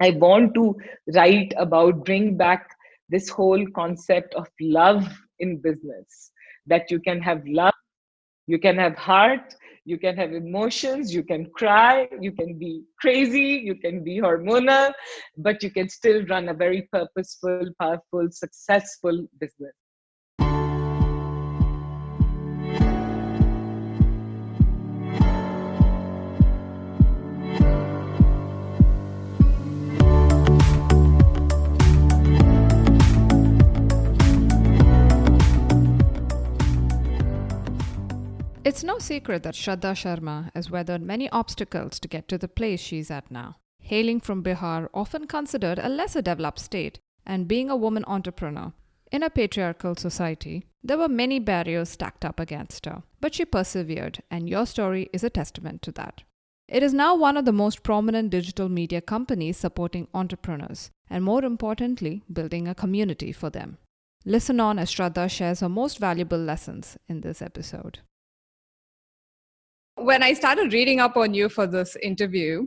I want to write about, bring back this whole concept of love in business, that you can have love, you can have heart, you can have emotions, you can cry, you can be crazy, you can be hormonal, but you can still run a very purposeful, powerful, successful business. It's no secret that Shradha Sharma has weathered many obstacles to get to the place she's at now. Hailing from Bihar, often considered a lesser developed state, and being a woman entrepreneur in a patriarchal society, there were many barriers stacked up against her. But she persevered, and your story is a testament to that. It is now one of the most prominent digital media companies supporting entrepreneurs, and more importantly, building a community for them. Listen on as Shradha shares her most valuable lessons in this episode. When I started reading up on you for this interview,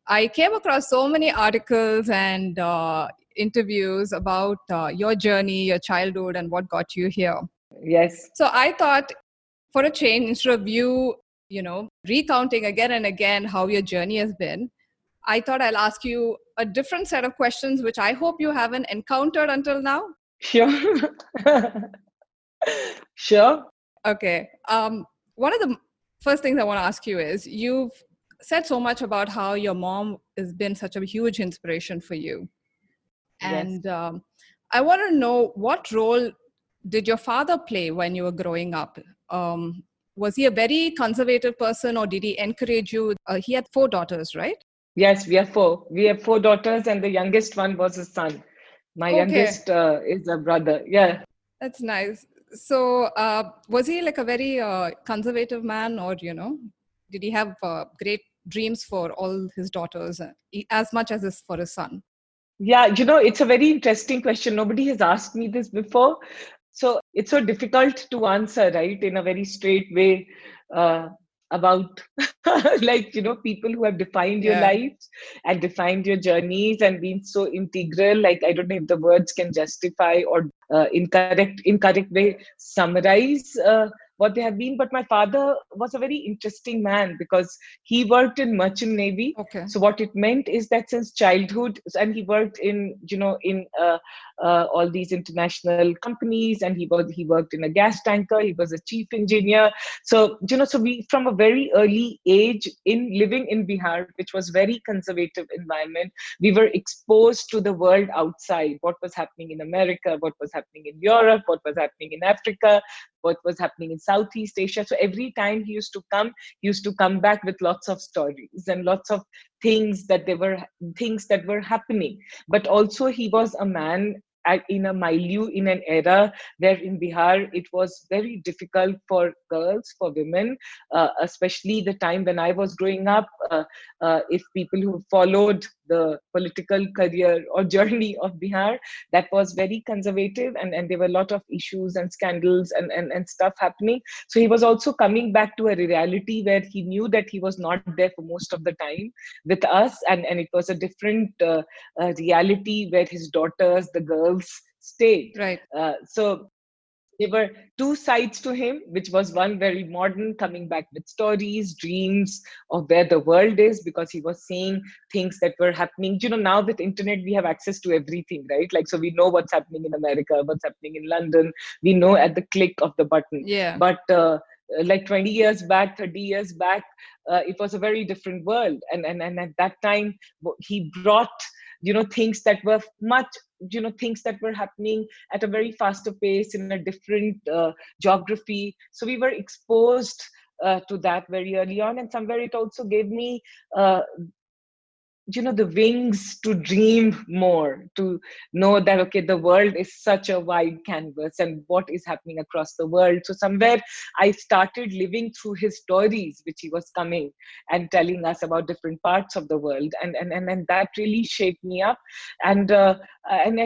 I came across so many articles and interviews about your journey, your childhood, and what got you here. Yes. So I thought, for a change, instead of you, recounting again and again how your journey has been, I thought I'll ask you a different set of questions, which I hope you haven't encountered until now. Sure. Sure. Okay. One of the first things I want to ask you is, you've said so much about how your mom has been such a huge inspiration for you. And yes. I want to know, what role did your father play when you were growing up? Was he a very conservative person, or did he encourage you? He had 4 daughters, right? Yes, we have 4. We have 4 daughters, and the youngest one was a son. My youngest is a brother. Yeah. That's nice. So was he like a very conservative man, or, did he have great dreams for all his daughters as much as for his son? Yeah, it's a very interesting question. Nobody has asked me this before. So it's so difficult to answer, right, in a very straight way about people who have defined your lives and defined your journeys and been so integral. Like, I don't know if the words can justify or incorrect way summarize what they have been. But my father was a very interesting man because he worked in merchant navy. Okay. So what it meant is that since childhood, and he worked in all these international companies, and he worked in a gas tanker. He was a chief engineer. So so we, from a very early age, in living in Bihar, which was very conservative environment, we were exposed to the world outside, what was happening in America, what was happening in Europe, what was happening in Africa, what was happening in Southeast Asia. So every time he used to come back with lots of stories and lots of things that were happening. But also, he was a man in a milieu, in an era where in Bihar it was very difficult for girls, for women, especially the time when I was growing up. If people who followed the political career or journey of Bihar, that was very conservative, and there were a lot of issues and scandals and stuff happening. So he was also coming back to a reality where he knew that he was not there for most of the time with us, and it was a different reality where his daughters, the girls, stayed. Right. So there were 2 sides to him, which was one very modern, coming back with stories, dreams of where the world is, because he was seeing things that were happening. Now with internet, we have access to everything, right? Like, so we know what's happening in America, what's happening in London. We know at the click of the button. Yeah. But like 20 years back, 30 years back, it was a very different world. And at that time, he brought things that were things that were happening at a very faster pace in a different geography. So we were exposed to that very early on, and somewhere it also gave me the wings to dream more, to know that, okay, the world is such a wide canvas and what is happening across the world. So somewhere I started living through his stories, which he was coming and telling us about different parts of the world, and that really shaped me up. And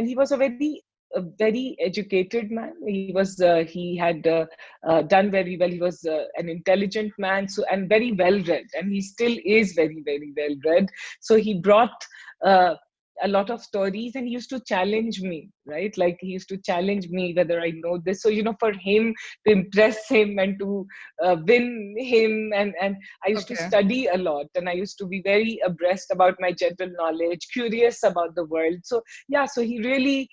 he was a very educated man. He had done very well. He was an intelligent man, and very well read, and he still is very, very well read. So he brought a lot of stories, and he used to challenge me, right? Like he used to challenge me whether I know this. So, for him, to impress him and to win him, and I used to Okay. study a lot, and I used to be very abreast about my general knowledge, curious about the world. So yeah, so he really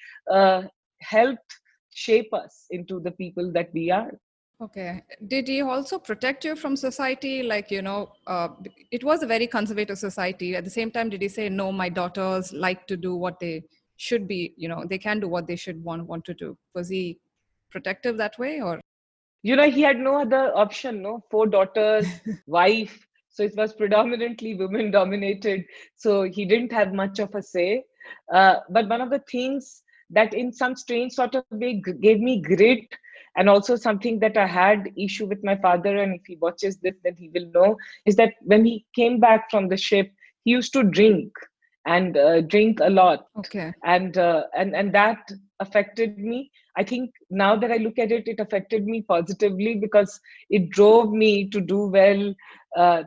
helped shape us into the people that we are. Okay. Did he also protect you from society? Like, it was a very conservative society. At the same time, did he say, no, my daughters like to do what they should be, they can do what they should want to do? Was he protective that way or? He had no other option, no, four daughters, wife. So it was predominantly women dominated. So he didn't have much of a say. But one of the things that in some strange sort of way gave me grit, and also something that I had issue with my father, and if he watches this, then he will know, is that when he came back from the ship, he used to drink, and drink a lot. Okay. And that affected me. I think now that I look at it, it affected me positively, because it drove me to do well,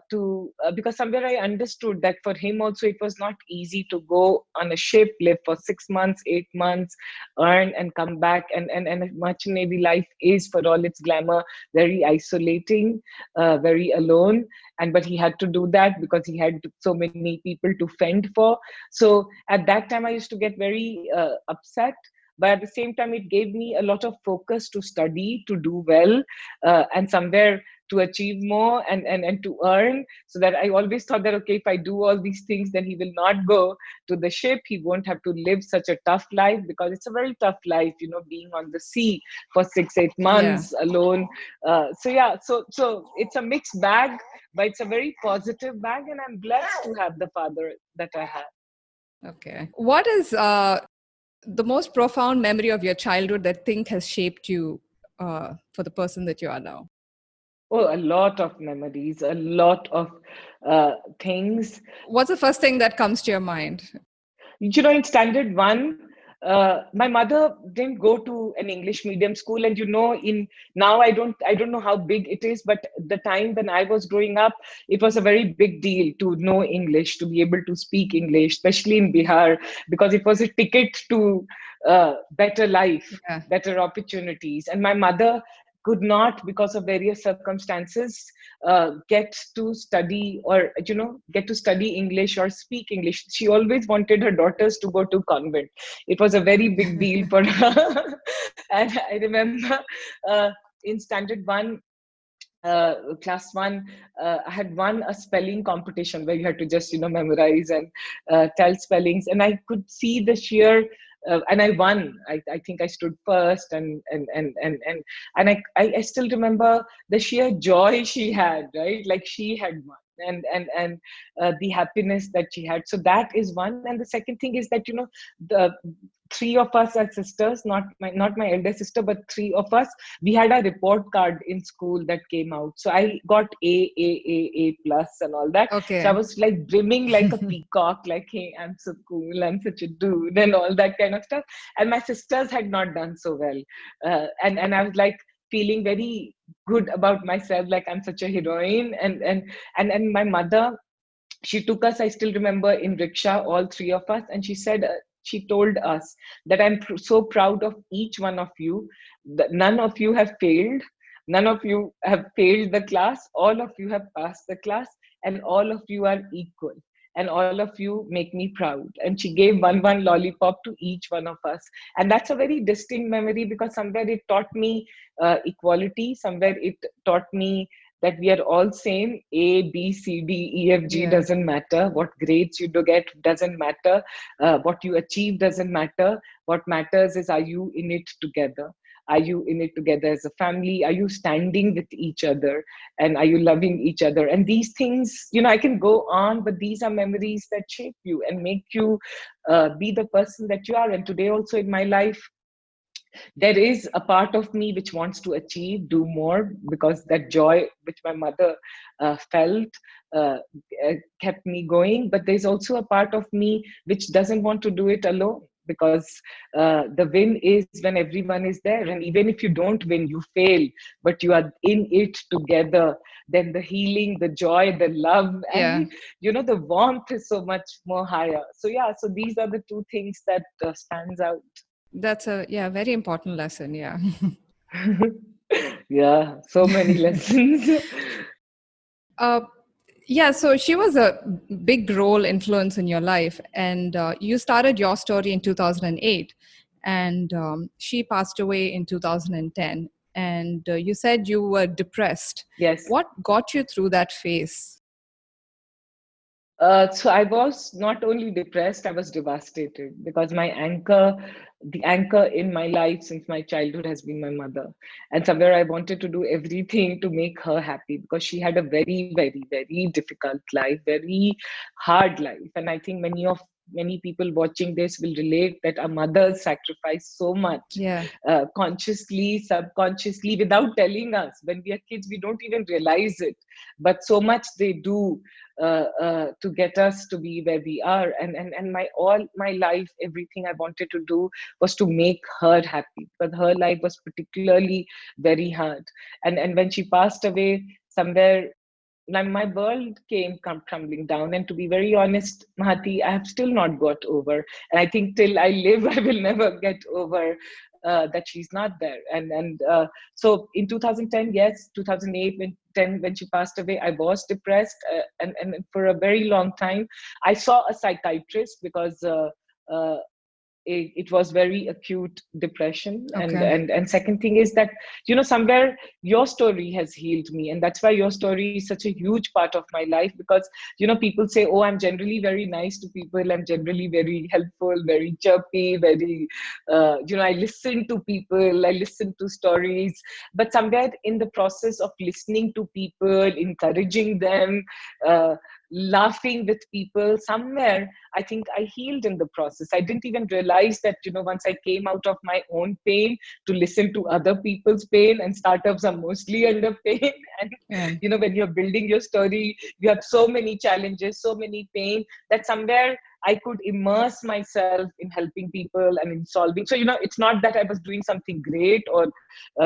to because somewhere I understood that for him also it was not easy to go on a ship, live for 6 months, 8 months, earn and come back, and a merchant navy life is, for all its glamour, very isolating, very alone. And but he had to do that because he had so many people to fend for. So at that time I used to get very upset, but at the same time it gave me a lot of focus to study, to do well, and somewhere to achieve more, and to earn. So that I always thought that, okay, if I do all these things, then he will not go to the ship, he won't have to live such a tough life, because it's a very tough life, being on the sea for 6 8 Yeah. months alone. So yeah, so it's a mixed bag, but it's a very positive bag, and I'm blessed to have the father that I have. Okay. What is the most profound memory of your childhood that think has shaped you for the person that you are now? Oh, a lot of memories, a lot of things. What's the first thing that comes to your mind? In standard one, my mother didn't go to an English medium school, and in now I don't know how big it is, but the time when I was growing up, it was a very big deal to know English, to be able to speak English, especially in Bihar, because it was a ticket to better life, Yeah. better opportunities. And my mother could not, because of various circumstances, get to study, or get to study English or speak English. She always wanted her daughters to go to convent. It was a very big deal for her. And I remember in standard one, class one, I had won a spelling competition where you had to just memorize and tell spellings, and I could see the sheer and I won. I think I stood first, and I still remember the sheer joy she had, right? Like she had won. And the happiness that she had. So that is one. And the second thing is that the three of us are sisters, not my elder sister, but three of us. We had a report card in school that came out. So I got A plus and all that. So I Okay. was like brimming like a peacock, like, hey, I'm so cool, I'm such a dude, and all that kind of stuff. And my sisters had not done so well. And I was like feeling very good about myself, like I'm such a heroine. And my mother, she took us, I still remember, in rickshaw, all three of us, and she said, she told us that I'm so proud of each one of you, that none of you have failed, none of you have failed the class, all of you have passed the class, and all of you are equal, and all of you make me proud. And she gave one lollipop to each one of us. And that's a very distinct memory, because somewhere it taught me equality, somewhere it taught me that we are all same. A, B, C, D, E, F, G Yeah. doesn't matter. What grades you do get doesn't matter. What you achieve doesn't matter. What matters is, are you in it together? Are you in it together as a family? Are you standing with each other? And are you loving each other? And these things, I can go on, but these are memories that shape you and make you be the person that you are. And today also in my life, there is a part of me which wants to achieve, do more, because that joy which my mother felt uh, kept me going. But there's also a part of me which doesn't want to do it alone, because the win is when everyone is there. And even if you don't win, you fail, but you are in it together, then the healing, the joy, the love, and Yeah, the warmth is so much more higher. So yeah, so these are the two things that stands out. that's a very important lesson. Yeah. Yeah, so many lessons. Uh, yeah, so she was a big role influence in your life, and you started your story in 2008, and she passed away in 2010. And you said you were depressed. Yes. What got you through that phase? So I was not only depressed, I was devastated because the anchor in my life since my childhood has been my mother. And somewhere I wanted to do everything to make her happy because she had a very, very, very difficult life, very hard life. And I think many people watching this will relate that our mothers sacrifice so much, Yeah, consciously, subconsciously, without telling us. When we are kids, we don't even realize it, but so much they do to get us to be where we are. And my all my life, everything I wanted to do was to make her happy, but her life was particularly very hard. And when she passed away, somewhere my world came crumbling down. And to be very honest, Mahati, I have still not got over. And I think till I live, I will never get over that she's not there. And so in 2010, yes, 2008, when she passed away, I was depressed, and for a very long time, I saw a psychiatrist because. Uh, it was very acute depression. and okay. and and second thing is that somewhere your story has healed me, and that's why your story is such a huge part of my life. Because people say, oh, I'm generally very nice to people, I'm generally very helpful, very chirpy, very I listen to people, I listen to stories. But somewhere in the process of listening to people, encouraging them, uh, laughing with people, somewhere I think I healed in the process. I didn't even realize that, once I came out of my own pain to listen to other people's pain, and startups are mostly under pain. And, Yeah. when you're building your story, you have so many challenges, so many pain, that somewhere I could immerse myself in helping people and in solving. So, it's not that I was doing something great or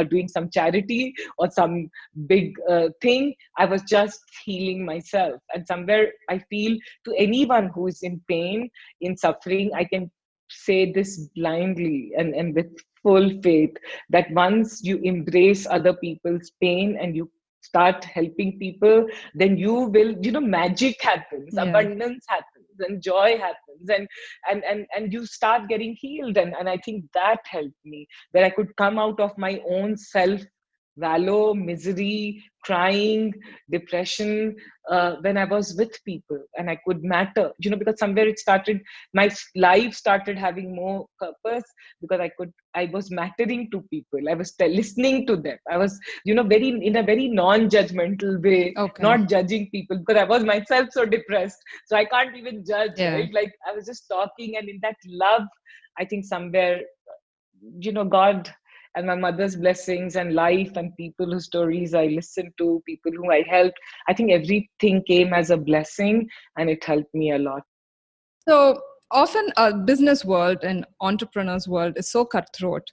doing some charity or some big thing. I was just healing myself. And somewhere I feel, to anyone who is in pain, in suffering, I can say this blindly and with full faith, that once you embrace other people's pain and you start helping people, then you will, magic happens, Yeah. abundance happens, and joy happens, and you start getting healed. And I think that helped me, where I could come out of my own self wallow, misery, crying, depression, when I was with people and I could matter, because somewhere it started, my life started having more purpose, because I was mattering to people. I was listening to them. I was, very in a very non-judgmental way, Okay. not judging people, because I was myself so depressed. So I can't even judge, Yeah. right? Like I was just talking, and in that love, I think somewhere, God and my mother's blessings and life and people whose stories I listened to, people who I helped, I think everything came as a blessing, and it helped me a lot. So often, a business world and entrepreneurs world is so cutthroat,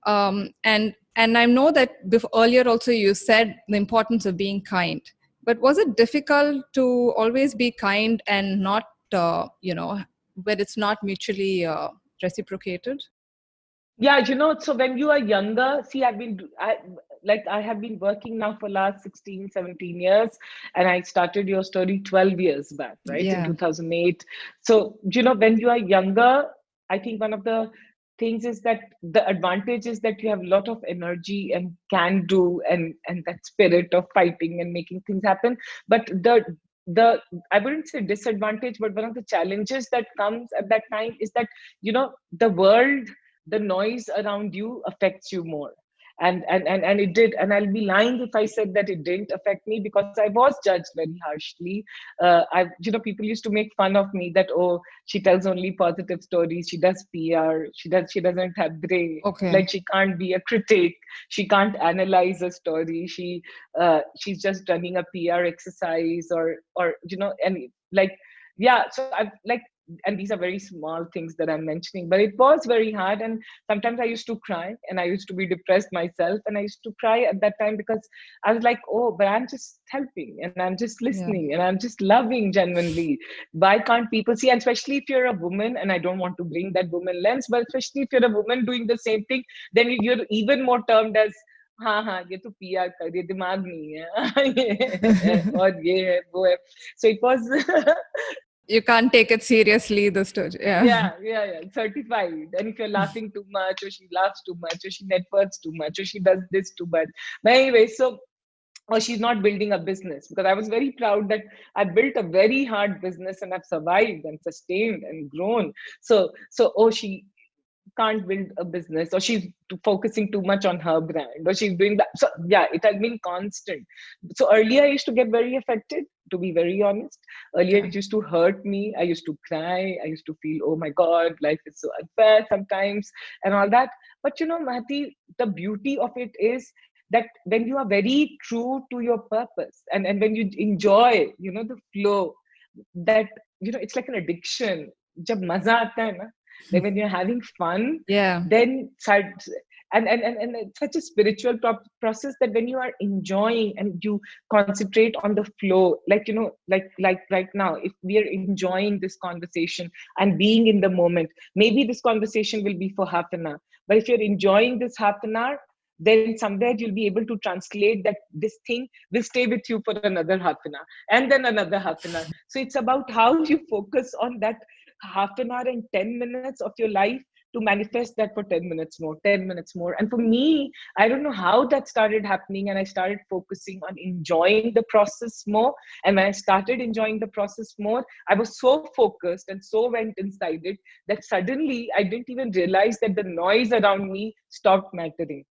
and I know that earlier also you said the importance of being kind. But was it difficult to always be kind and not, where it's not mutually reciprocated? Yeah, so when you are younger, see, I have been working now for last 16, 17 years, and I started your story 12 years back, right, in Yeah. 2008. So, when you are younger, I think one of the things is that the advantage is that you have a lot of energy and can do, and that spirit of fighting and making things happen. But the I wouldn't say disadvantage, but one of the challenges that comes at that time is that, the world, the noise around you affects you more. And it did. And I'll be lying if I said that it didn't affect me, because I was judged very harshly. People used to make fun of me that, oh, she tells only positive stories, she does PR, she doesn't have brain, Okay. like she can't be a critic, she can't analyze a story, she's just running a PR exercise, or and like, yeah. So I've like and these are very small things that I'm mentioning, but it was very hard. And sometimes I used to cry, and I used to be depressed myself, and I used to cry at that time, because I was like, oh, but I'm just helping, and I'm just Yeah. listening, and I'm just loving genuinely. Why can't people see? And especially if you're a woman, and I don't want to bring that woman lens, but especially if you're a woman doing the same thing, then you're even more termed as, हाँ हाँ ये तो पिया कर, ये दिमाग नहीं है, ये है, और ये है वो है. So it was You can't take it seriously, the story. Yeah. yeah, certified. And if you're laughing too much, or she laughs too much, or she networks too much, or she does this too much. But anyway, so, or she's not building a business, because I was very proud that I built a very hard business, and I've survived and sustained and grown. So, oh, she can't build a business, or she's focusing too much on her brand, or she's doing that. So yeah, it has been constant. So earlier I used to get very affected, to be very honest. Earlier Okay. it used to hurt me. I used to cry. I used to feel, oh my God, life is so unfair sometimes, and all that. But Mahati, the beauty of it is that when you are very true to your purpose, and when you enjoy, the flow, that, it's like an addiction. Jab maza aata hai na, like when you're having fun, Yeah. then and it's such a spiritual process, that when you are enjoying and you concentrate on the flow, like like right now, if we are enjoying this conversation and being in the moment, maybe this conversation will be for half an hour, but if you're enjoying this half an hour, then somewhere you'll be able to translate that this thing will stay with you for another half an hour, and then another half an hour. So it's about how you focus on that half an hour and 10 minutes of your life to manifest that for 10 minutes more, 10 minutes more. And for me, I don't know how that started happening. And I started focusing on enjoying the process more. And when I started enjoying the process more, I was so focused and so went inside it, that suddenly I didn't even realize that the noise around me stopped mattering.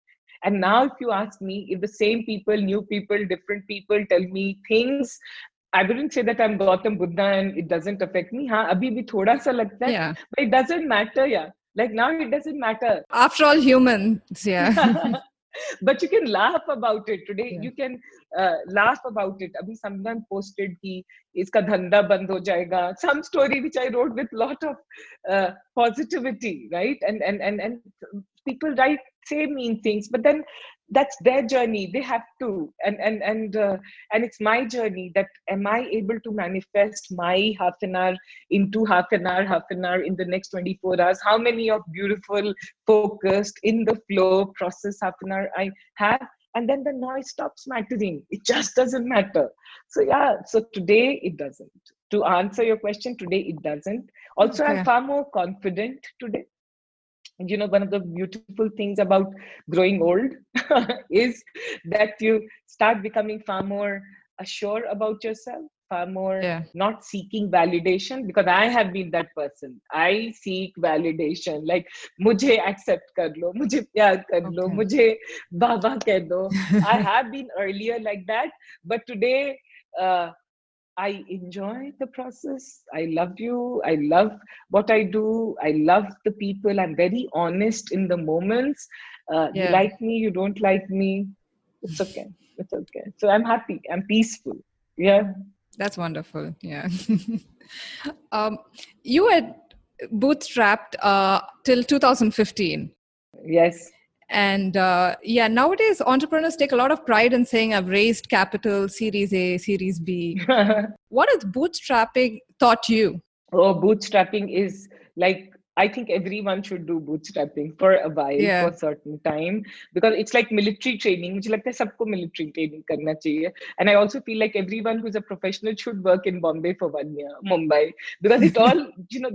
And now, if you ask me, if the same people, new people, different people tell me things, I wouldn't say that I'm Gautam Buddha and it doesn't affect me. हाँ, अभी भी थोड़ा सा लगता है, Yeah. but it doesn't matter. Yeah, like now it doesn't matter. After all, humans. Yeah. But you can laugh about it today. Yeah. You can laugh about it. Abhi someone posted कि इसका धंधा बंद हो जाएगा. Some story which I wrote with lot of positivity, right? And people write, say mean things, but then that's their journey. They have to, and it's my journey. That am I able to manifest my half an hour into half an hour in the next 24 hours? How many of beautiful, focused, in the flow process half an hour I have? And then the noise stops mattering. It just doesn't matter. So yeah, so today it doesn't. To answer your question, today it doesn't. Also, I'm Okay. far more confident today. One of the beautiful things about growing old is that you start becoming far more assured about yourself, far more Yeah. not seeking validation, because I have been that person. I seek validation, like mujhe accept kar lo, mujhe pyar kar lo, Okay. mujhe baba keh do. I have been earlier like that, but today I enjoy the process. I love you. I love what I do. I love the people. I'm very honest in the moments. You Yeah. like me, you don't like me. It's okay. It's okay. So I'm happy. I'm peaceful. Yeah. That's wonderful. Yeah. um, you had bootstrapped till 2015. Yes. And yeah, nowadays entrepreneurs take a lot of pride in saying, I've raised capital, Series A, Series B. What has bootstrapping taught you? Oh, bootstrapping is like, I think everyone should do bootstrapping for a while, for Yeah. a certain time, because it's like military training. मुझे लगता है सबको military training करना चाहिए. And I also feel like everyone who's a professional should work in Bombay for 1 year, Mumbai, because it all,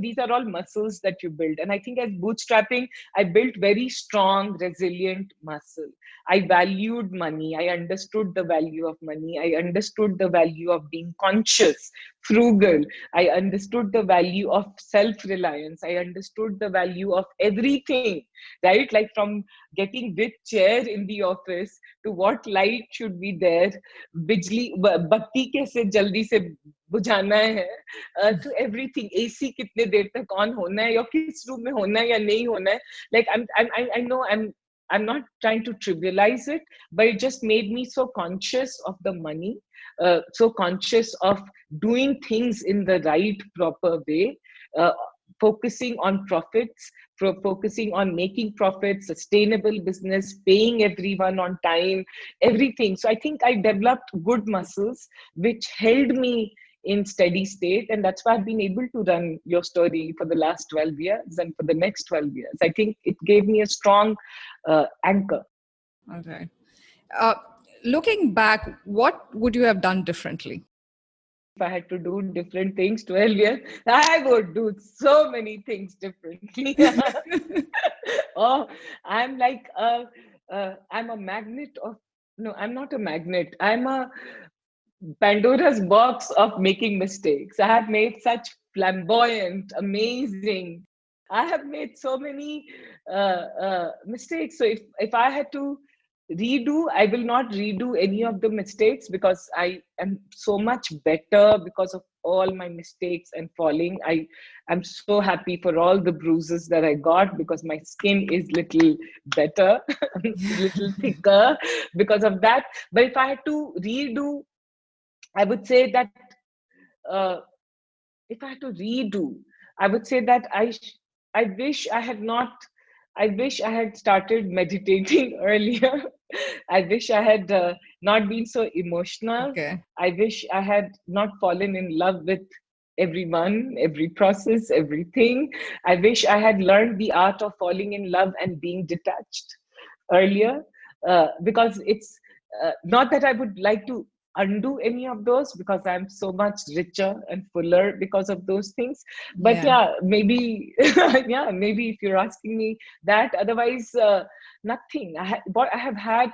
these are all muscles that you build. And I think as bootstrapping, I built very strong, resilient muscle. I valued money. I understood the value of money. I understood the value of being conscious, frugal. I understood the value of self-reliance. I understood the value of everything, right? Like from getting which chair in the office to what light should be there, बिजली बत्ती कैसे जल्दी से बुझाना है, to everything. AC कितने देर तक on होना है, या किस रूम में होना है या नहीं होना है. Like I know I'm not trying to trivialize it, but it just made me so conscious of the money, so conscious of doing things in the right, proper way. uh, focusing on profits, focusing on making profits, sustainable business, paying everyone on time, everything. So I think I developed good muscles which held me in steady state, and that's why I've been able to run Your Story for the last 12 years and for the next 12 years. I think it gave me a strong anchor. Okay. Uh, Looking back, what would you have done differently? If I had to do different things 12 years, I would do so many things differently. Oh, I'm like, I'm a magnet of, no, I'm not a magnet. I'm a Pandora's box of making mistakes. I have made such flamboyant, amazing. I have made so many mistakes. So if I had to redo, I will not redo any of the mistakes because I am so much better because of all my mistakes and falling. I am so happy for all the bruises that I got because my skin is little better, little thicker because of that. But if I had to redo, I would say that uh, if I had to redo, I would say that I wish I had not. I wish I had started meditating earlier. I wish I had not been so emotional. Okay. I wish I had not fallen in love with everyone, every process, everything. I wish I had learned the art of falling in love and being detached earlier, because it's not that I would like to undo any of those because I'm so much richer and fuller because of those things. But Yeah. yeah, maybe, yeah, maybe if you're asking me that, otherwise, nothing. What I have had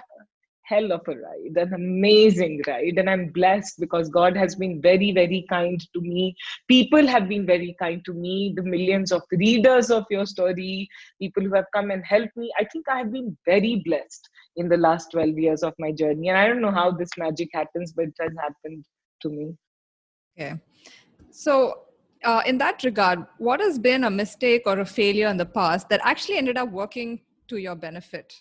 hell of a ride, an amazing ride. And I'm blessed because God has been very, very kind to me. People have been very kind to me. The millions of readers of Your Story, people who have come and helped me. I think I have been very blessed in the last 12 years of my journey. And I don't know how this magic happens, but it has happened to me. Okay. So, in that regard, what has been a mistake or a failure in the past that actually ended up working to your benefit?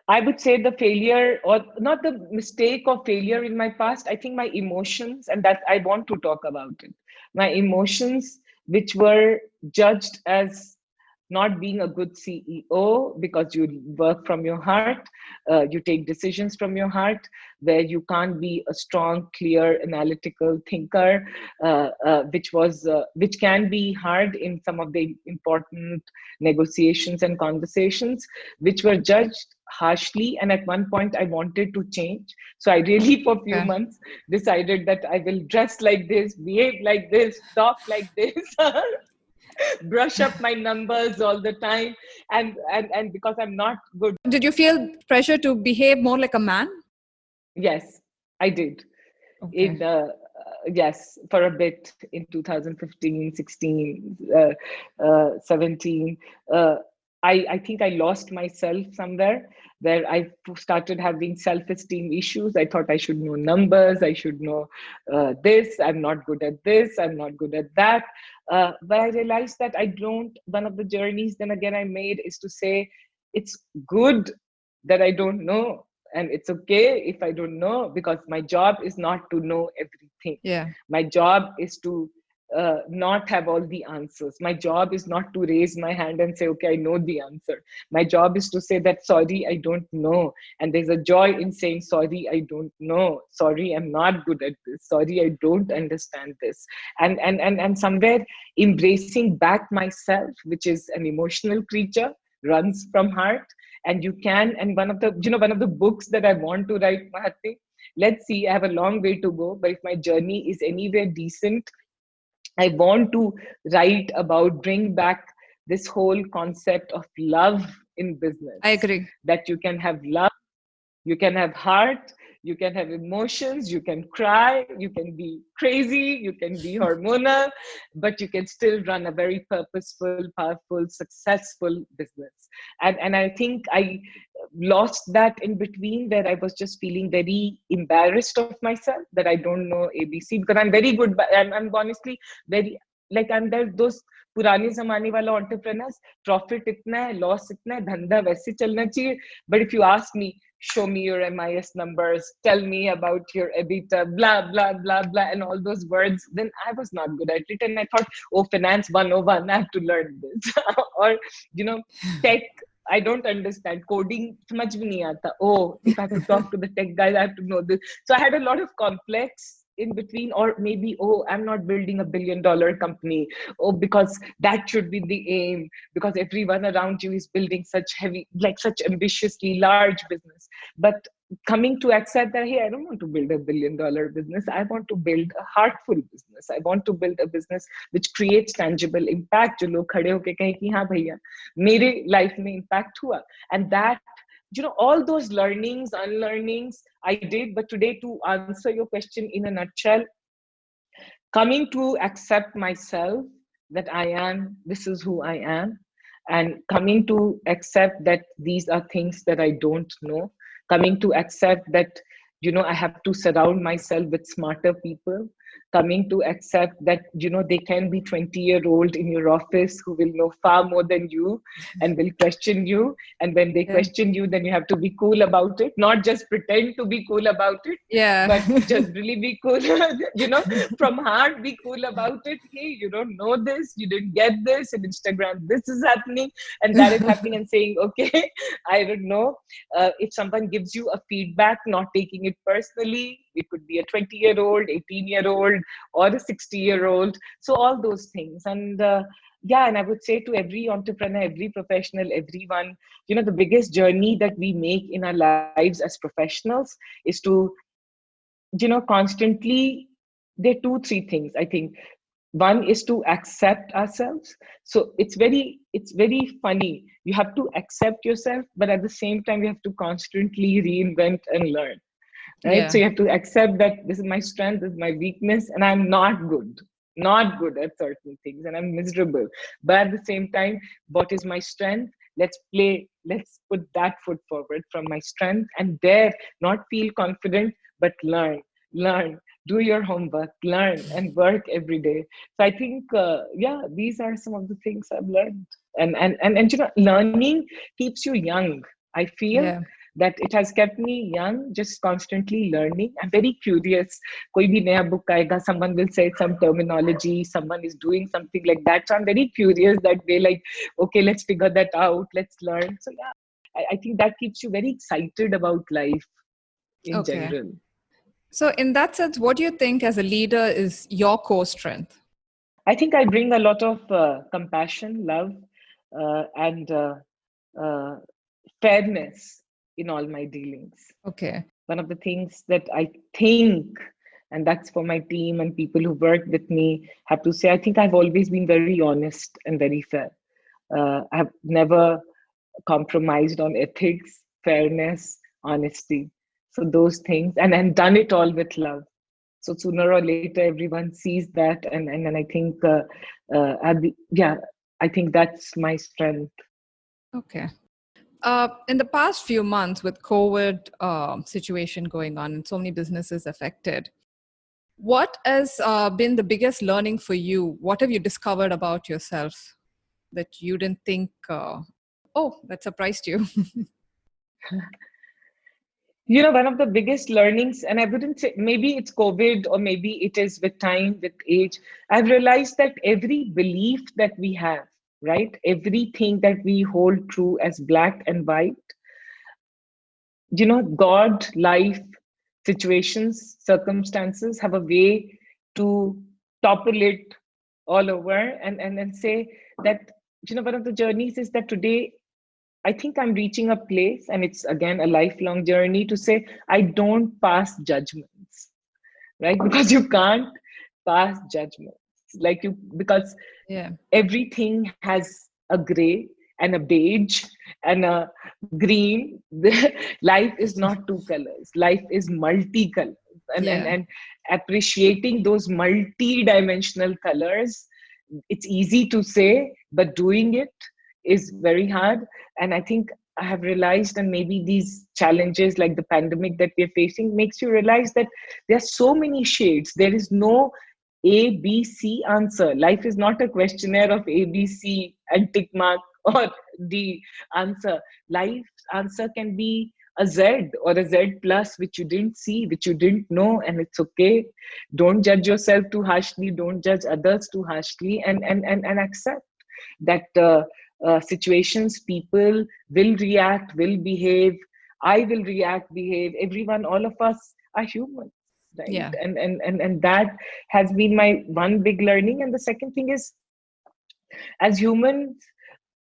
I would say the failure, or not the mistake or failure in my past, I think my emotions, and that I want to talk about it. My emotions, which were judged as not being a good CEO because you work from your heart, you take decisions from your heart, where you can't be a strong, clear, analytical thinker, which can be hard in some of the important negotiations and conversations, which were judged harshly. And at one point, I wanted to change. So I really, for a few Okay. months, decided that I will dress like this, behave like this, talk like this. Brush up my numbers all the time, and because I'm not good. Did you feel pressure to behave more like a man? Yes, I did. Okay. In yes, for a bit in 2015, 16, 17. uh, I think I lost myself somewhere, where I started having self-esteem issues. I thought I should know numbers, I should know this, I'm not good at this, I'm not good at that. But I realized that I don't. One of the journeys then again I made is to say it's good that I don't know, and it's okay if I don't know, because my job is not to know everything. Yeah. My job is to not have all the answers. My job is not to raise my hand and say, okay, I know the answer. My job is to say that, sorry, I don't know. And there's a joy in saying, sorry, I don't know. Sorry, I'm not good at this. Sorry, I don't understand this. And somewhere embracing back myself, which is an emotional creature, runs from heart. And you can, and one of the books that I want to write, Mahatma, let's see, I have a long way to go, but if my journey is anywhere decent, I want to write about, bring back this whole concept of love in I business, agree. that you can have love, you can have heart, you can have emotions, you can cry, you can be crazy, you can be hormonal, but you can still run a very purposeful, powerful, successful business. And I think I lost that in between, where I was just feeling very embarrassed of myself that I don't know ABC, because I'm very good, but I'm honestly very, like, I'm there, those पुराने जमाने वाला entrepreneurs, profit इतना है, loss इतना है, धंधा वैसे चलना चाहिए. But if you ask me, show me your MIS numbers, tell me about your EBITDA, blah, blah, blah, blah, and all those words, then I was not good at it. And I thought, oh, finance 101, I have to learn this. Or, tech, I don't understand. Coding, samajh bhi nahi aata. Oh, if I have to talk to the tech guys, I have to know this. So I had a lot of complex in between, or maybe, oh, I'm not building $1 billion company. Oh, because that should be the aim, because everyone around you is building such heavy, like such ambitiously large business. But coming to accept that, hey, I don't want to build $1 billion business. I want to build a heartful business. I want to build a business which creates tangible impact. जो लोग खड़े होके कहें कि हाँ भैया मेरे life में impact हुआ. And that, all those learnings, unlearnings I did. But today, to answer your question in a nutshell, coming to accept myself, that this is who I am, and coming to accept that these are things that I don't know, coming to accept that, I have to surround myself with smarter people, coming to accept that, they can be 20-year-old in your office who will know far more than you and will question you. And when they question you, then you have to be cool about it, not just pretend to be cool about it, but generally be cool, from heart, be cool about it. Hey, you don't know this, you didn't get this, in Instagram, this is happening and that is happening, and saying, okay, I don't know. If someone gives you a feedback, not taking it personally. It could be a 20-year-old, 18-year-old, or a 60-year-old. So all those things. And and I would say to every entrepreneur, every professional, everyone, the biggest journey that we make in our lives as professionals is to, constantly, there are 2-3 things, I think. One is to accept ourselves. So it's very funny. You have to accept yourself, but at the same time, you have to constantly reinvent and learn. Right? So you have to accept that this is my strength, this is my weakness, and I'm not good at certain things, and I'm miserable. But at the same time, what is my strength? Let's put that foot forward from my strength, and there, not feel confident, but learn, do your homework, learn and work every day. So I think, these are some of the things I've learned. And learning keeps you young. I feel that it has kept me young, just constantly learning. I'm very curious. Koi bhi naya book aayega, someone will say some terminology, someone is doing something like that. So I'm very curious that way, like, okay, let's figure that out, let's learn. So I think that keeps you very excited about life in general. So in that sense, what do you think as a leader is your core strength? I think I bring a lot of compassion, love, and fairness in all my dealings. One of the things that I think, and that's for my team and people who work with me, have to say, I think I've always been very honest and very fair. I've never compromised on ethics, fairness, honesty. So those things, and done it all with love. So sooner or later, everyone sees that, and I think, I think that's my strength. In the past few months, with COVID situation going on and so many businesses affected, what has been the biggest learning for you? What have you discovered about yourself that you didn't think, that surprised you? One of the biggest learnings, and I wouldn't say, maybe it's COVID or maybe it is with time, with age, I've realized that every belief that we have, right? Everything that we hold true as black and white, God, life, situations, circumstances have a way to topple it all over and say that, one of the journeys is that today, I think I'm reaching a place, and it's again a lifelong journey, to say I don't pass judgments, right? Because you can't pass judgments, because everything has a gray and a beige and a green. Life is not 2 colors. Life is multicolor, and appreciating those multi-dimensional colors. It's easy to say, but doing it is very hard. And I think I have realized, and maybe these challenges like the pandemic that we're facing makes you realize that there are so many shades. There is no A, B, C answer. Life is not a questionnaire of A, B, C and tick mark or D answer. Life's answer can be a Z or a Z plus, which you didn't see, which you didn't know, and it's okay. Don't judge yourself too harshly. Don't judge others too harshly, and accept that situations, people will react, will behave. I will react, behave. Everyone, all of us are humans, right? Yeah. And that has been my one big learning. And the second thing is, as humans,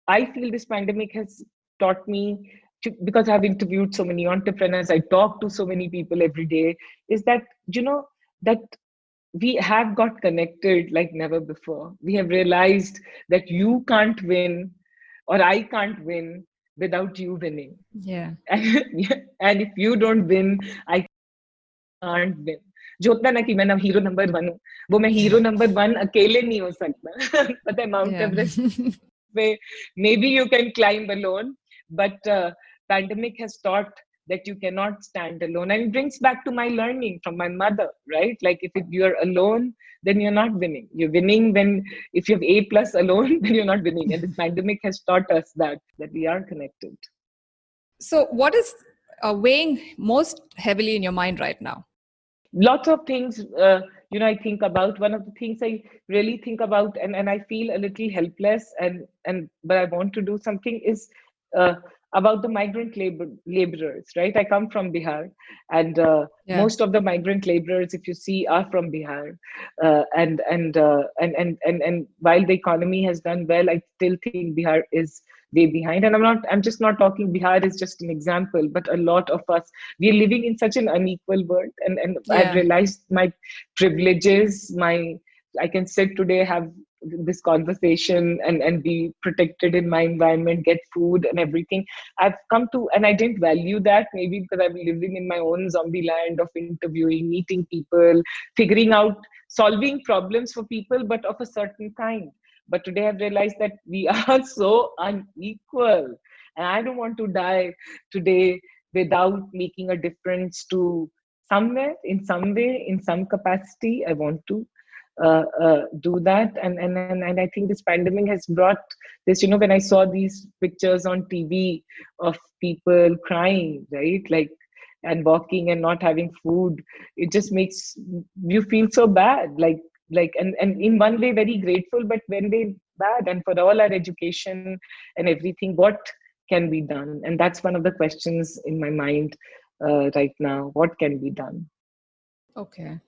I feel this pandemic has taught me because I've interviewed so many entrepreneurs, I talk to so many people every day, is that, that we have got connected like never before. We have realized that you can't win or I can't win without you winning. Yeah. And if you don't win, I can't win. जो होता है ना कि मैं ना hero number 1 हूँ, वो मैं हीरो नंबर 1 अकेले नहीं हो सकता. पता है माउंट Yeah. एवरेस्ट पे maybe you can climb alone, but pandemic has taught that you cannot stand alone, and it brings back to my learning from my mother, right? Like if you're alone, then you're not winning. You're winning when if you have A plus alone, then you're not winning. And this pandemic has taught us that we are connected. So, what is weighing most heavily in your mind right now? Lots of things, I think about. One of the things I really think about, and I feel a little helpless, and but I want to do something, is uh, about the migrant laborers, right? I come from Bihar, and Yeah. most of the migrant laborers, if you see, are from Bihar. And while the economy has done well, I still think Bihar is way behind. And I'm just not talking Bihar is just an example, but a lot of us, we are living in such an unequal world. And I've Yeah. realized my privileges, I can sit today, have this conversation, and be protected in my environment, get food and everything. I've come to, and I didn't value that, maybe because I'm living in my own zombie land of interviewing, meeting people, figuring out, solving problems for people, but of a certain kind. But today I've realized that we are so unequal. And I don't want to die today without making a difference to somewhere, in some way, in some capacity. I want to do that. And I think this pandemic has brought this, when I saw these pictures on TV of people crying, right? Like, and walking and not having food, it just makes you feel so bad. And in one way very grateful, but when they bad. And for all our education and everything, what can be done? And that's one of the questions in my mind right now. What can be done? Okay.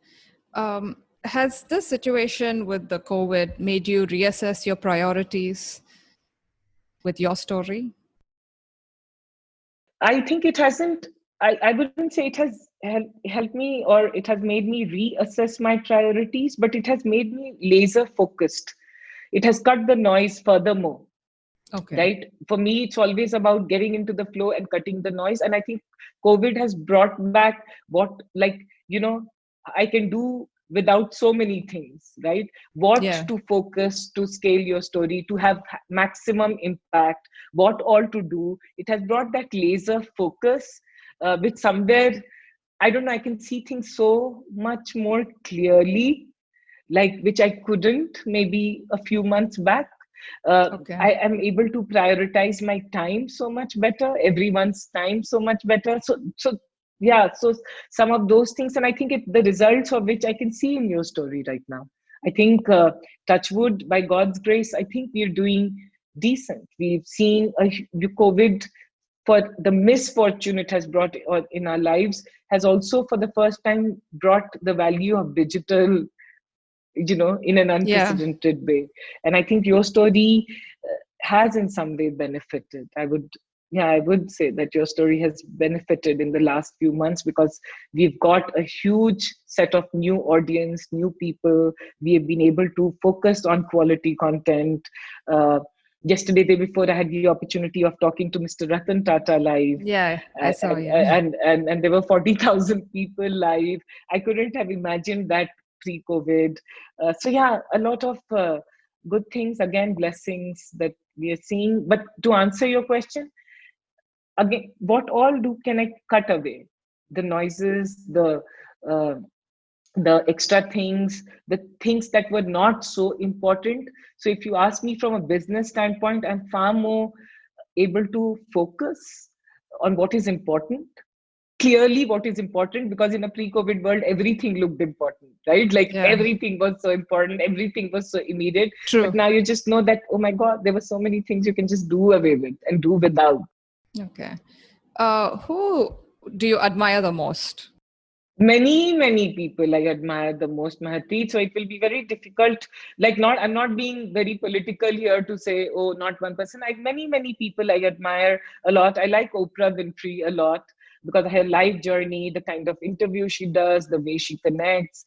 Has this situation with the COVID made you reassess your priorities with your story? I think it hasn't. I wouldn't say it has helped me, or it has made me reassess my priorities, but it has made me laser focused. It has cut the noise furthermore, Okay. right? For me, it's always about getting into the flow and cutting the noise. And I think COVID has brought back what, like, I can do without so many things, right? What Yeah. to focus, to scale your story, to have maximum impact, what all to do. It has brought that laser focus, which somewhere, I don't know, I can see things so much more clearly, like which I couldn't maybe a few months back. Okay. I am able to prioritize my time so much better, everyone's time so much better. So yeah, so some of those things, and I think the results of which I can see in your story right now. I think, touch wood, by God's grace, I think we're doing decent. We've seen COVID, for the misfortune it has brought in our lives, has also for the first time brought the value of digital, in an Yeah. unprecedented way. And I think your story has in some way benefited. I would say that your story has benefited in the last few months, because we've got a huge set of new audience, new people. We have been able to focus on quality content. Yesterday, day before, I had the opportunity of talking to Mr. Ratan Tata live, Yeah, I saw and you. and there were 40,000 people live. I couldn't have imagined that pre-COVID. So yeah, a lot of good things, again, blessings that we are seeing. But to answer your question, again, what all can I cut away? The noises, uh, the extra things, the things that were not so important. So if you ask me from a business standpoint, I'm far more able to focus, on what is important, clearly what is important, because in a pre-COVID world, everything looked important, right? Like Yeah, everything was so important, everything was so immediate. But true. now you just know that, oh my God, there were so many things you can just do away with and do without. Okay. Who do you admire the most? Many people I admire the most, Mahati. So it will be very difficult. Like, not, I'm not being very political here to say, oh, not one person. I many people I admire a lot. I like Oprah Winfrey a lot because of her life journey, the kind of interview she does, the way she connects.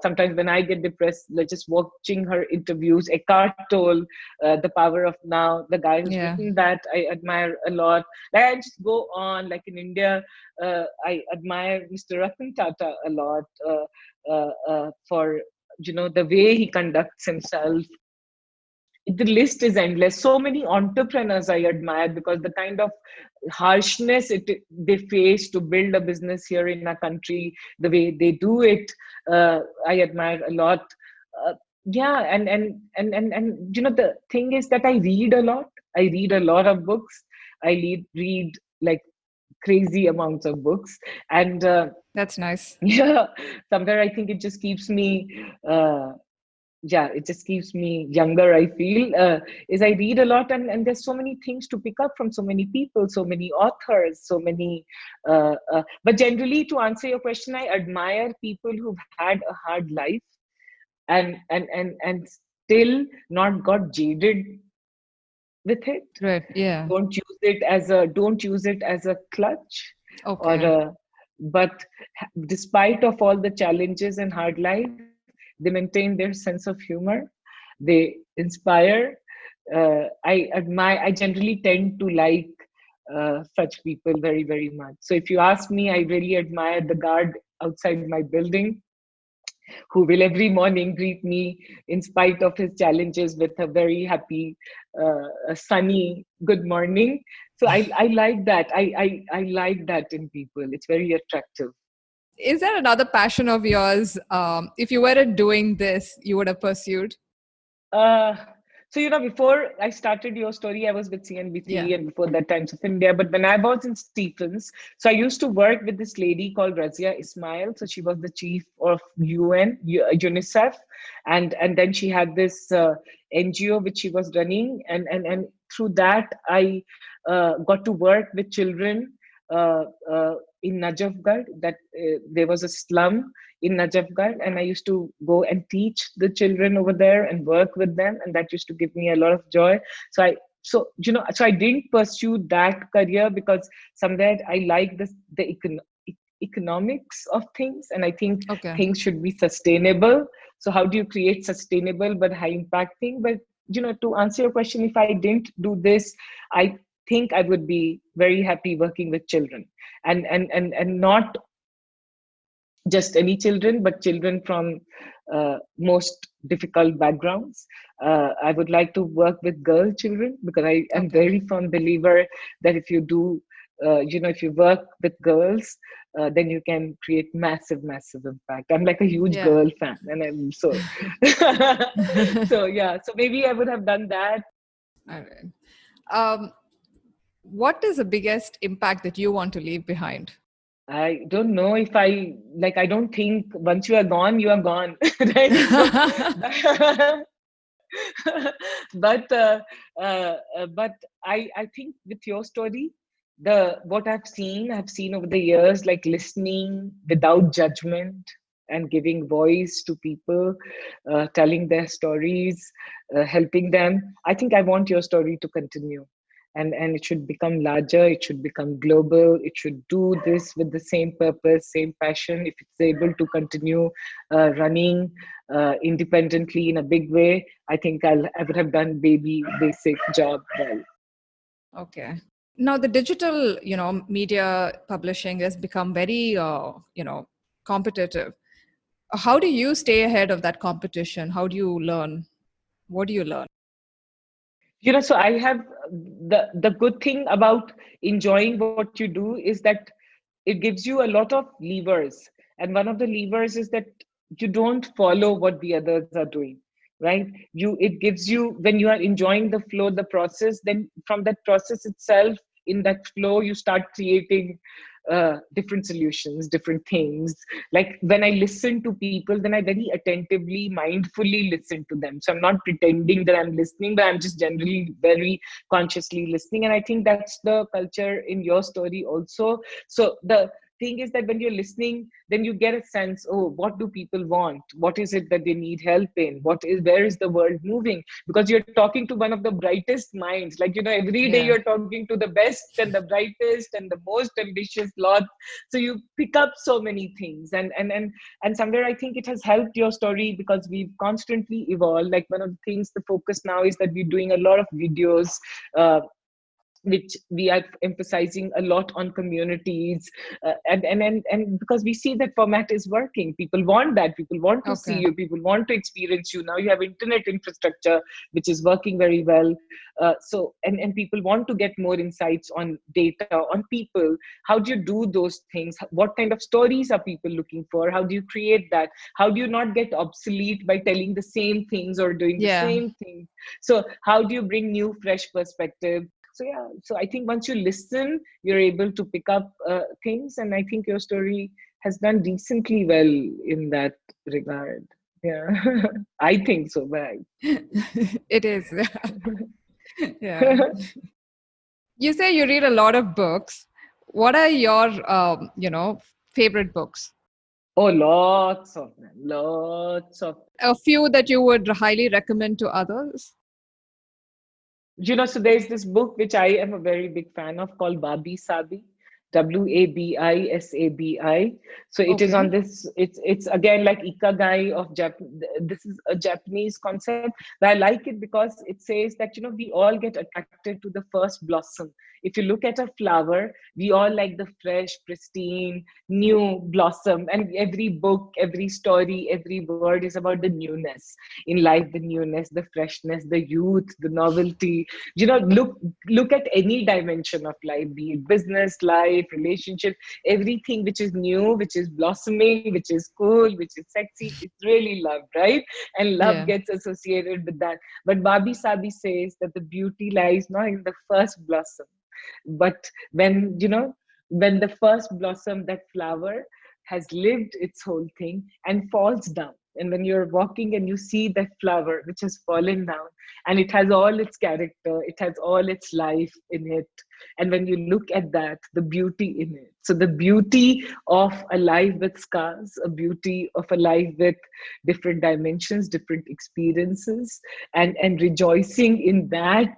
Sometimes when I get depressed, like just watching her interviews, Eckhart Tolle, The Power of Now, the guy who's Yeah, written that, I admire a lot. Like, I just go on. Like in India, I admire Mr. Ratan Tata a lot for, the way he conducts himself. The list is endless. So many entrepreneurs I admire because the kind of harshness they face to build a business here in our country, the way they do it, I admire a lot. Uh, yeah, and the thing is that I read a lot. I read a lot of books. I read like crazy amounts of books, and that's nice. yeah, somewhere I think it just keeps me. Yeah, it just keeps me younger, I feel. Is I read a lot, and there's so many things to pick up from so many people, so many authors, so many but generally, to answer your question, I admire people who've had a hard life and still not got jaded with it. Right. Yeah. Don't use it as a clutch, or Okay. but despite of all the challenges and hard life, they maintain their sense of humor. They inspire. I generally tend to like such people very much. So if you ask me, I really admire the guard outside my building, who will every morning greet me in spite of his challenges with a very happy, sunny good morning. So I like that. I like that in people. It's very attractive. Is there another passion of yours? If you weren't doing this, you would have pursued? Uh, so, before I started Your Story, I was with Yeah. CNBC, and before that, Times of India. But when I was in Stephens, so I used to work with this lady called Razia Ismail. So she was the chief of UNICEF, and then she had this NGO which she was running, and through that I got to work with children uh, uh, in Najafgarh. That there was a slum in Najafgarh, and I used to go and teach the children over there and work with them, and that used to give me a lot of joy. So I didn't pursue that career because somewhere I like economics of things, and I think Okay. things should be sustainable. So how do you create sustainable but high impact thing? But to answer your question, if I didn't do this, I think I would be very happy working with children, and not just any children, but children from most difficult backgrounds. I would like to work with girl children because I am Okay. very firm believer that if you do, if you work with girls, then you can create massive impact. I'm like a huge Yeah. girl fan, and I'm so so yeah. So maybe I would have done that. All right. Um, what is the biggest impact that you want to leave behind? I don't know if I like. I don't think once you are gone, you are gone, right? So, but I think with your story, the what I've seen over the years, like listening without judgment and giving voice to people, telling their stories, helping them. I think I want your story to continue, and it should become larger. It should become global. It should do this with the same purpose, same passion. If it's able to continue running independently in a big way, I think I would have done baby basic job well. Okay. Now the digital, media publishing has become very, competitive. How do you stay ahead of that competition? How do you learn? What do you learn? So I have the good thing about enjoying what you do is that it gives you a lot of levers, and one of the levers is that you don't follow what the others are doing, right? It gives you, when you are enjoying the flow, the process, then from that process itself in that flow, you start creating different solutions, different things. Like when I listen to people, then I very attentively, mindfully listen to them. So I'm not pretending that I'm listening, but I'm just generally very consciously listening. And I think that's the culture in your story also. So the thing is that when you're listening, then you get a sense, oh, what do people want? What is it that they need help in? Where is the world moving? Because you're talking to one of the brightest minds. Like, every day Yeah. you're talking to the best and the brightest and the most ambitious lot. So you pick up so many things. And somewhere I think it has helped your story because we've constantly evolved. Like one of the things, the focus now is that we're doing a lot of videos, which we are emphasizing a lot on communities, and because we see that format is working. People want that, people want to see Okay. you, people want to experience you. Now you have internet infrastructure which is working very well. And people want to get more insights on data, on people. How do you do those things? What kind of stories are people looking for? How do you create that? How do you not get obsolete by telling the same things or doing the Yeah. same things? So how do you bring new fresh perspective? So yeah, so I think once you listen, you're able to pick up things, and I think your story has done decently well in that regard. Yeah, I think so. But It is. Yeah. You say you read a lot of books. What are your, favorite books? oh, lots of them, lots of. A few that you would highly recommend to others? So there's this book which I am a very big fan of called Babi Sabi, Wabisabi. So it is Okay. on this. It's again like Ikagai of Japan. This is a Japanese concept, but I like it because it says that we all get attracted to the first blossom. If you look at a flower, we all like the fresh, pristine, new blossom. And every book, every story, every word is about the newness in life, the newness, the freshness, the youth, the novelty. Look at any dimension of life, be it business, life, relationship, everything which is new, which is blossoming, which is cool, which is sexy, it's really loved, right? And love Yeah. gets associated with that. But Babi Sabi says that the beauty lies not in the first blossom, but when the first blossom, that flower, has lived its whole thing and falls down, and when you're walking and you see that flower which has fallen down, and it has all its character, it has all its life in it, and when you look at that, the beauty in it. So the beauty of a life with scars, a beauty of a life with different dimensions, different experiences, and rejoicing in that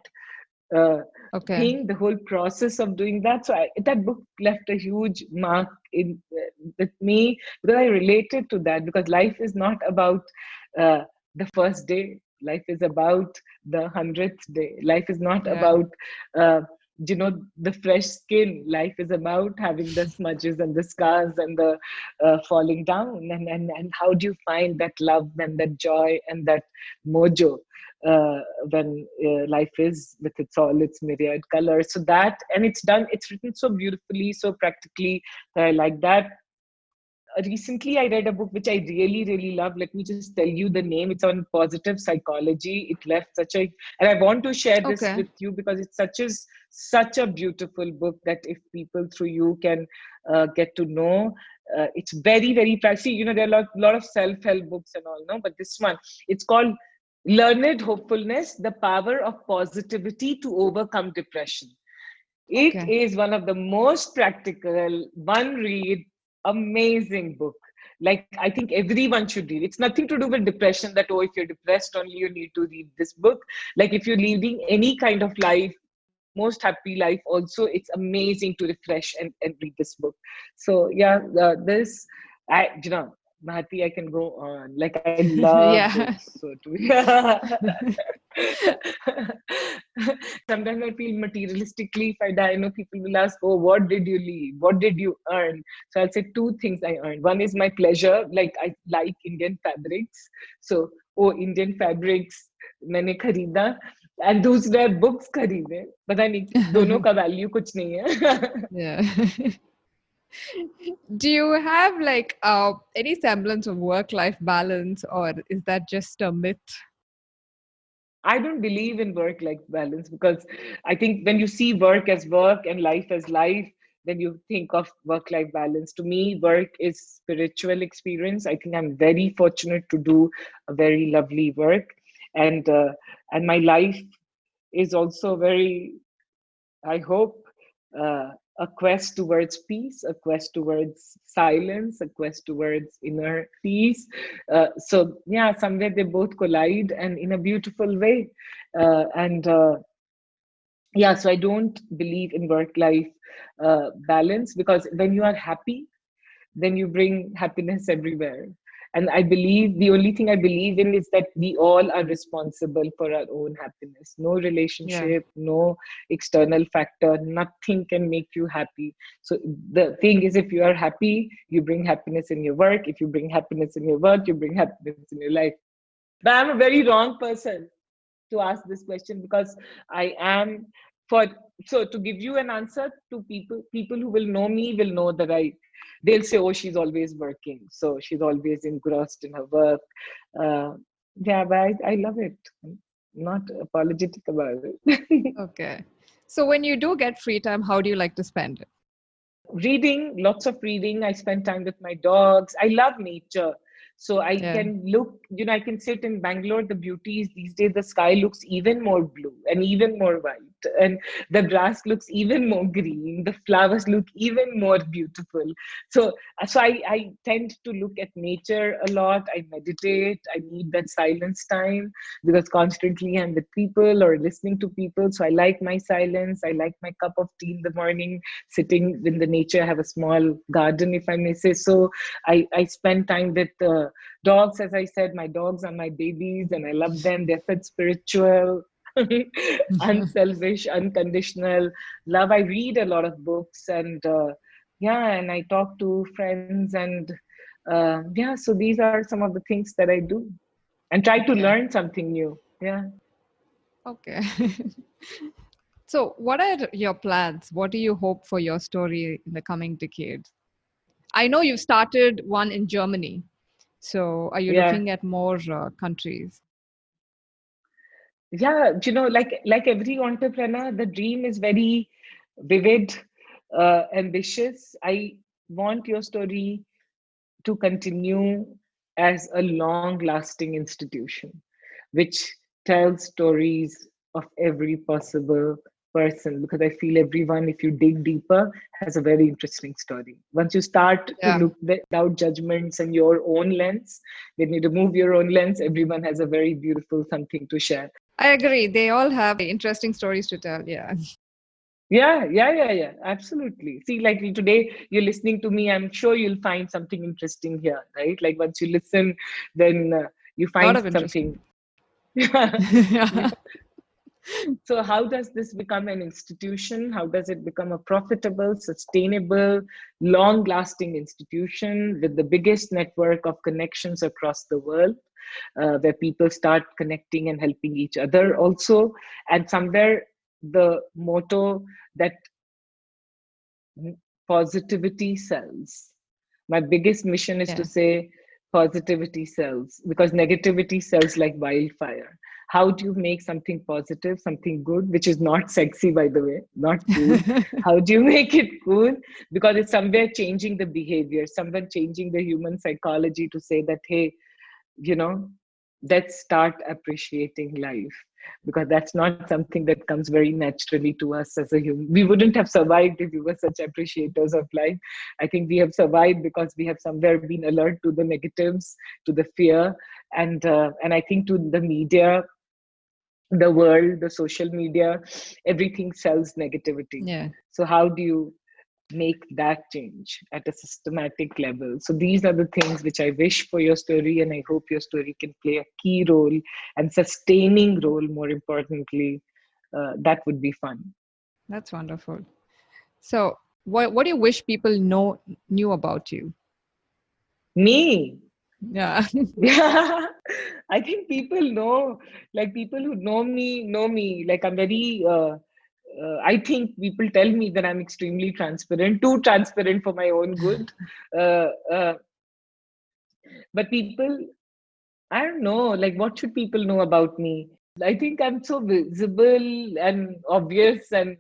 uh, Okay. thing, the whole process of doing that. So that book left a huge mark in with me, because I related to that, because life is not about uh, the first day. Life is about the 100th day. Life is not Yeah. about the fresh skin. Life is about having the smudges and the scars and the falling down, and how do you find that love and that joy and that mojo uh, when life is with its myriad colors. So that, and it's written so beautifully, so practically, that I like that. Recently I read a book which I really, really love. Let me just tell you the name. It's on positive psychology. It left such a, and I want to share this Okay. with you because it's such a beautiful book that if people through you can get to know. It's very, very practical. There are a lot of self-help books and all, no, but this one, it's called Learned Hopefulness: The Power of Positivity to Overcome Depression. It Okay. is one of the most practical, one read, amazing book. Like, I think everyone should read. It's nothing to do with depression that, oh, if you're depressed only you need to read this book. Like, if you're leading any kind of life, most happy life also, it's amazing to refresh and read this book. So yeah, this, Mahati, I can go on. Like, I love Yeah. books. So to sometimes I feel materialistically, if I die, people will ask, oh, what did you leave? What did you earn? So I'll say two things I earned. One is my pleasure. Like, I like Indian fabrics. So, oh, Indian fabrics मैंने खरीदा, and दूसरे books खरीदे. पता नहीं, दोनों का value कुछ नहीं है. Yeah. Do you have like any semblance of work-life balance, or is that just a myth? I don't believe in work-life balance, because I think when you see work as work and life as life, then you think of work-life balance. To me, work is spiritual experience. I think I'm very fortunate to do a very lovely work, and my life is also very, I hope, a quest towards peace, a quest towards silence, a quest towards inner peace. So, yeah, somewhere they both collide, and in a beautiful way. And Yeah, so I don't believe in work life balance, because when you are happy, then you bring happiness everywhere. And I believe, the only thing I believe in is that we all are responsible for our own happiness. No Yeah. relationship, no external factor, nothing can make you happy. So the thing is, if you are happy, you bring happiness in your work. If you bring happiness in your work, you bring happiness in your life. But I'm a very wrong person to ask this question, because I am for, so to give you an answer, to people who will know me will know that they'll say, oh, she's always working, so she's always engrossed in her work. uh, yeah, but I love it. I'm not apologetic about it. Okay. So when you do get free time, how do you like to spend it? Reading, lots of reading. I spend time with my dogs. I love nature. So I Yeah. can look, I can sit in Bangalore. The beauty is, these days the sky looks even more blue and even more white, and the grass looks even more green. The flowers look even more beautiful. So, so I tend to look at nature a lot. I meditate. I need that silence time, because constantly I'm with people or listening to people. So I like my silence. I like my cup of tea in the morning, sitting in the nature. I have a small garden, if I may say so. I spend time with dogs. As I said, my dogs are my babies, and I love them. They're such spiritual, unselfish, unconditional love. I read a lot of books, and yeah, and I talk to friends, and yeah, so these are some of the things that I do, and try to Okay. learn something new. Yeah. Okay. So, what are your plans? What do you hope for your story in the coming decades? I know you've started one in Germany. So, are you Yeah. looking at more countries? Yeah, like every entrepreneur, the dream is very vivid, ambitious. I want your story to continue as a long lasting institution, which tells stories of every possible person, because I feel everyone, if you dig deeper, has a very interesting story. Once you start to Yeah, look without judgments and your own lens, when you remove your own lens, everyone has a very beautiful something to share. I agree. They all have interesting stories to tell. Yeah. Yeah. Absolutely. See, like today, you're listening to me. I'm sure you'll find something interesting here, right? Like once you listen, then you A lot find of interesting. something. Yeah. Yeah. So, how does this become an institution? How does it become a profitable, sustainable, long lasting institution with the biggest network of connections across the world, where people start connecting and helping each other also? And somewhere, the motto that positivity sells. My biggest mission is to Yeah. say positivity sells, because negativity sells like wildfire. How do you make something positive, something good, which is not sexy, by the way, not cool? How do you make it cool? Because it's somewhere changing the behavior, somewhere changing the human psychology, to say that, hey, you know, let's start appreciating life, because that's not something that comes very naturally to us as a human. We wouldn't have survived if we were such appreciators of life. I think we have survived because we have somewhere been alert to the negatives, to the fear, and I think to the media, the world, the social media, everything sells negativity. Yeah. So how do you make that change at a systematic level? So these are the things which I wish for your story, and I hope your story can play a key role, and sustaining role, more importantly. That would be fun. That's wonderful. So, what do you wish people knew about you? Me. Yeah. Yeah, I think people know, like people who know me. Like I'm very. I think people tell me that I'm extremely transparent, too transparent for my own good. Uh, uh, but people, I don't know, like what should people know about me? I think I'm so visible and obvious and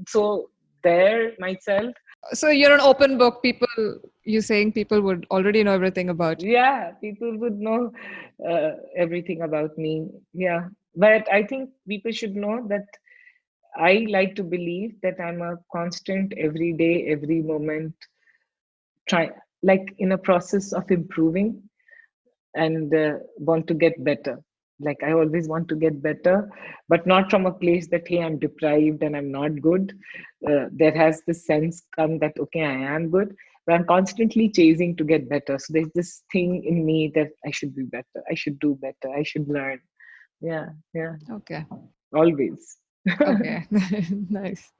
so there myself. So you're an open book. You're saying people would already know everything about you. Yeah, people would know everything about me. Yeah. But I think people should know that I like to believe that I'm a constant, every day, every moment, try like in a process of improving and want to get better. Like I always want to get better, but not from a place that, hey, I'm deprived and I'm not good. There has this sense come that, okay, I am good, but I'm constantly chasing to get better. So there's this thing in me that I should be better, I should do better, I should learn. Yeah, yeah, Okay. always. Okay. Nice.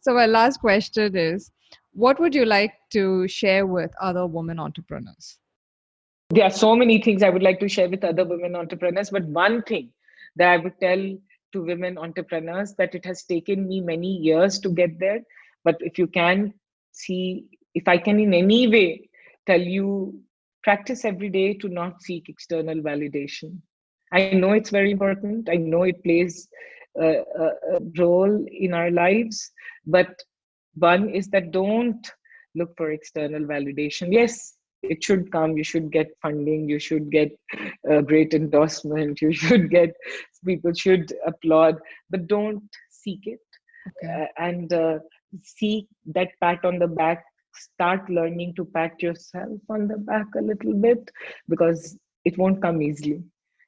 So my last question is, what would you like to share with other women entrepreneurs? There are so many things I would like to share with other women entrepreneurs, but one thing that I would tell to women entrepreneurs that it has taken me many years to get there. But if you can see, if I can in any way tell you, practice every day to not seek external validation. I know it's very important. I know it plays a role in our lives, but one is that don't look for external validation. Yes, it should come. You should get funding. You should get a great endorsement. You should get, people should applaud, but don't seek it. Okay. And seek that pat on the back. Start learning to pat yourself on the back a little bit, because it won't come easily.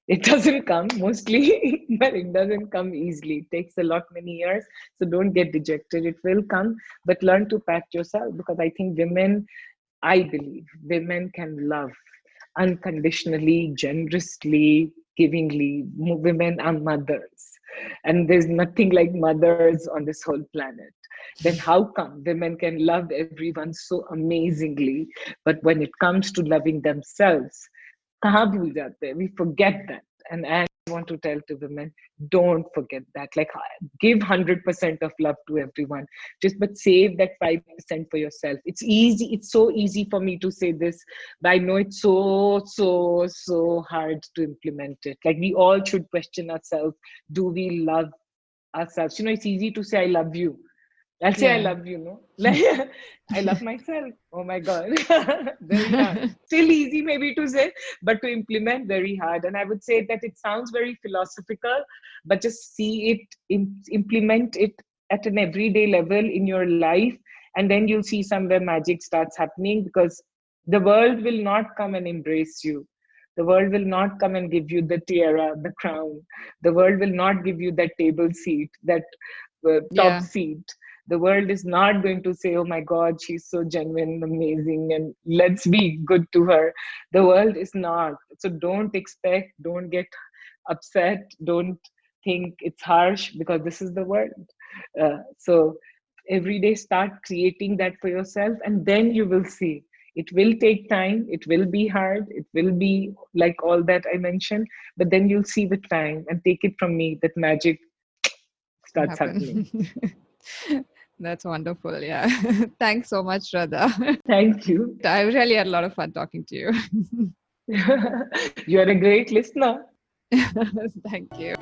It doesn't come mostly, but it doesn't come easily. It takes a lot many years. So don't get dejected. It will come, but learn to pat yourself, because I think women, I believe women can love unconditionally, generously, givingly. Women are mothers, and there's nothing like mothers on this whole planet. Then how come women can love everyone so amazingly, but when it comes to loving themselves, kahan bhul jate hain? We forget that. And I want to tell to women, don't forget that. Like, give 100% of love to everyone. Just but save that 5% for yourself. It's easy. It's so easy for me to say this, but I know it's so hard to implement it. Like, we all should question ourselves. Do we love ourselves? It's easy to say I love you. I'll say I Yeah. love you, no? Like, I love myself. Oh my God. Very hard. Still easy maybe to say, but to implement, very hard. And I would say that it sounds very philosophical, but just see it, implement it at an everyday level in your life. And then you'll see somewhere magic starts happening, because the world will not come and embrace you. The world will not come and give you the tiara, the crown. The world will not give you that table seat, that top Yeah. seat. The world is not going to say, oh my God, she's so genuine, amazing, and let's be good to her. The world is not. So don't expect, don't get upset, don't think it's harsh, because this is the world. So every day start creating that for yourself, and then you will see. It will take time, it will be hard, it will be like all that I mentioned, but then you'll see with time, and take it from me, that magic starts happening. Happen. That's wonderful. Yeah. Thanks so much, Shradha. Thank you. I really had a lot of fun talking to you. You're a great listener. Thank you.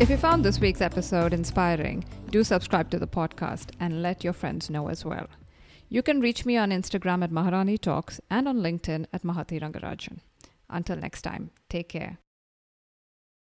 If you found this week's episode inspiring, do subscribe to the podcast and let your friends know as well. You can reach me on Instagram at Maharani Talks and on LinkedIn at Mahati Rangarajan. Until next time, take care.